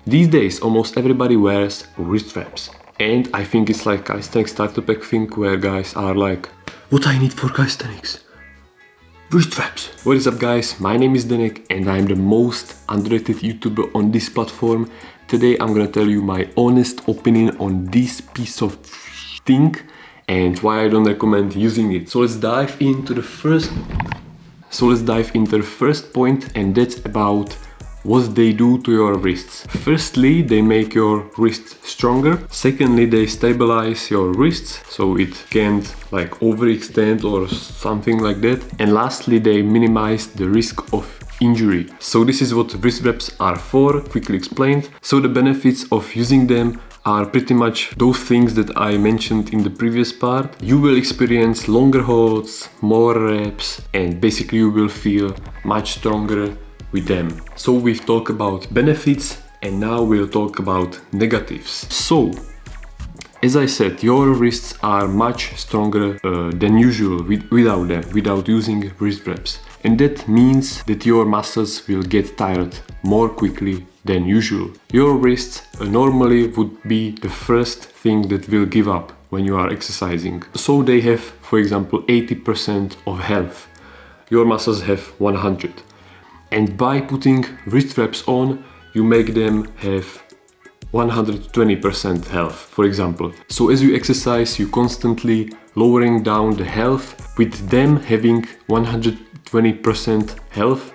These days, almost everybody wears wrist wraps. And I think it's like calisthenics starter pack thing where guys are like, what I need for calisthenics? Wrist wraps. What is up guys, my name is Denek and I'm the most underrated YouTuber on this platform. Today I'm gonna tell you my honest opinion on this piece of thing and why I don't recommend using it. So let's dive into the first point, and that's about what they do to your wrists. Firstly, they make your wrists stronger. Secondly, they stabilize your wrists so it can't like overextend or something like that. And lastly, they minimize the risk of injury. So this is what wrist wraps are for, quickly explained. So the benefits of using them are pretty much those things that I mentioned in the previous part. You will experience longer holds, more reps, and basically you will feel much stronger with them. So we've talked about benefits and now we'll talk about negatives. So as I said, your wrists are much stronger than usual without using wrist wraps. And that means that your muscles will get tired more quickly than usual. Your wrists normally would be the first thing that will give up when you are exercising. So they have, for example, 80% of health. Your muscles have 100. And by putting wrist wraps on, you make them have 120% health, for example. So as you exercise, you constantly lowering down the health. With them having 120% health,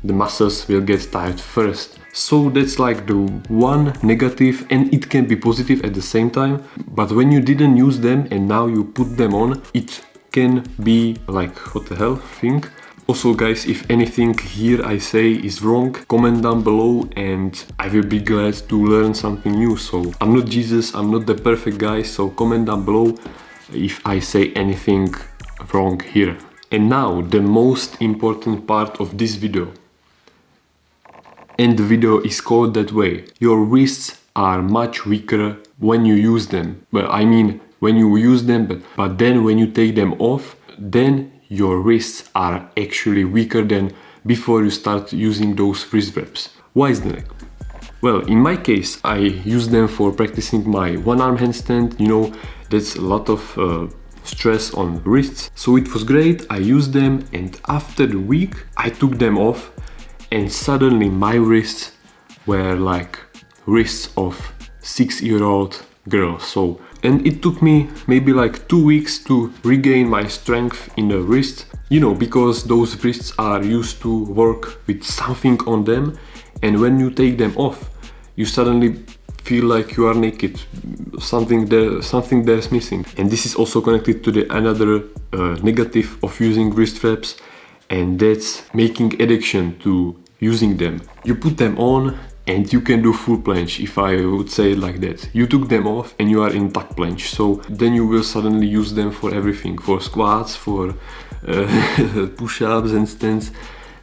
the muscles will get tired first. So that's like the one negative, and it can be positive at the same time. But when you didn't use them and now you put them on, it can be like, what the hell thing. Also guys, if anything here I say is wrong, comment down below and I will be glad to learn something new. So I'm not Jesus, I'm not the perfect guy, so comment down below if I say anything wrong here. And now the most important part of this video. And the video is called that way. Your wrists are much weaker when you use them. Well, I mean when you use them, but then when you take them off, then your wrists are actually weaker than before you start using those wrist wraps. Why is that? Well, in my case, I use them for practicing my one-arm handstand. You know, that's a lot of stress on wrists. So it was great, I used them, and after the week, I took them off and suddenly my wrists were like wrists of 6-year-old girl. So, and it took me maybe like 2 weeks to regain my strength in the wrist, you know, because those wrists are used to work with something on them, and when you take them off, you suddenly feel like you are naked. Something there's missing. And this is also connected to the another negative of using wrist wraps, and that's making addiction to using them. You put them on and you can do full planche, if I would say it like that. You took them off and you are in tuck planche, so then you will suddenly use them for everything, for squats, for push-ups and stands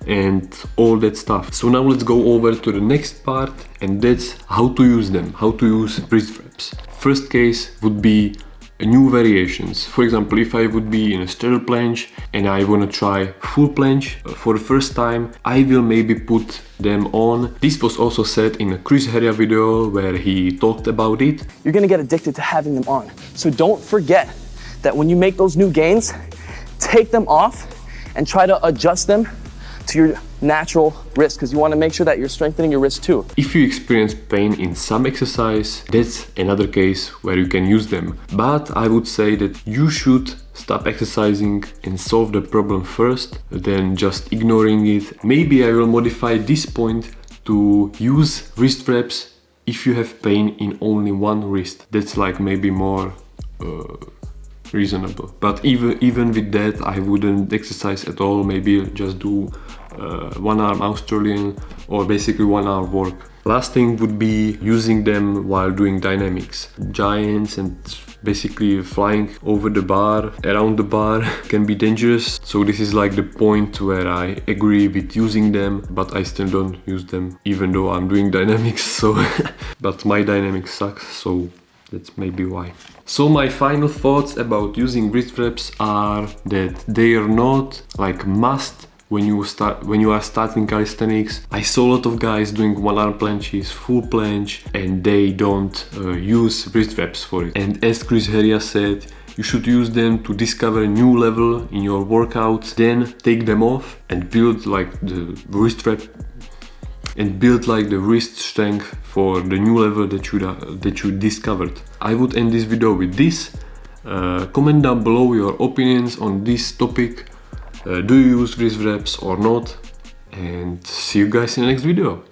and all that stuff. So now let's go over to the next part, and that's how to use them, how to use wrist wraps. First case would be new variations. For example, if I would be in a straddle planche and I want to try full planche for the first time, I will maybe put them on. This was also said in a Chris Heria video where he talked about it. You're gonna get addicted to having them on. So don't forget that when you make those new gains, take them off and try to adjust them to your natural wrist, because you want to make sure that you're strengthening your wrist too. If you experience pain in some exercise, that's another case where you can use them. But I would say that you should stop exercising and solve the problem first, than just ignoring it. Maybe I will modify this point to use wrist wraps if you have pain in only one wrist. That's like maybe more reasonable. But even with that, I wouldn't exercise at all. Maybe just do one-arm Australian or basically one-arm work. Last thing would be using them while doing dynamics. Giants and basically flying over the bar, around the bar can be dangerous. So this is like the point where I agree with using them, but I still don't use them even though I'm doing dynamics. So but my dynamics sucks, so that's maybe why. So my final thoughts about using wrist wraps are that they are not like must when you are starting calisthenics. I saw a lot of guys doing one arm planches, full planche, and they don't use wrist wraps for it. And as Chris Heria said, you should use them to discover a new level in your workouts, then take them off and build like the wrist wrap and build like the wrist strength for the new level that you discovered. I would end this video with this. Comment down below your opinions on this topic. Do you use wrist wraps or not? And see you guys in the next video.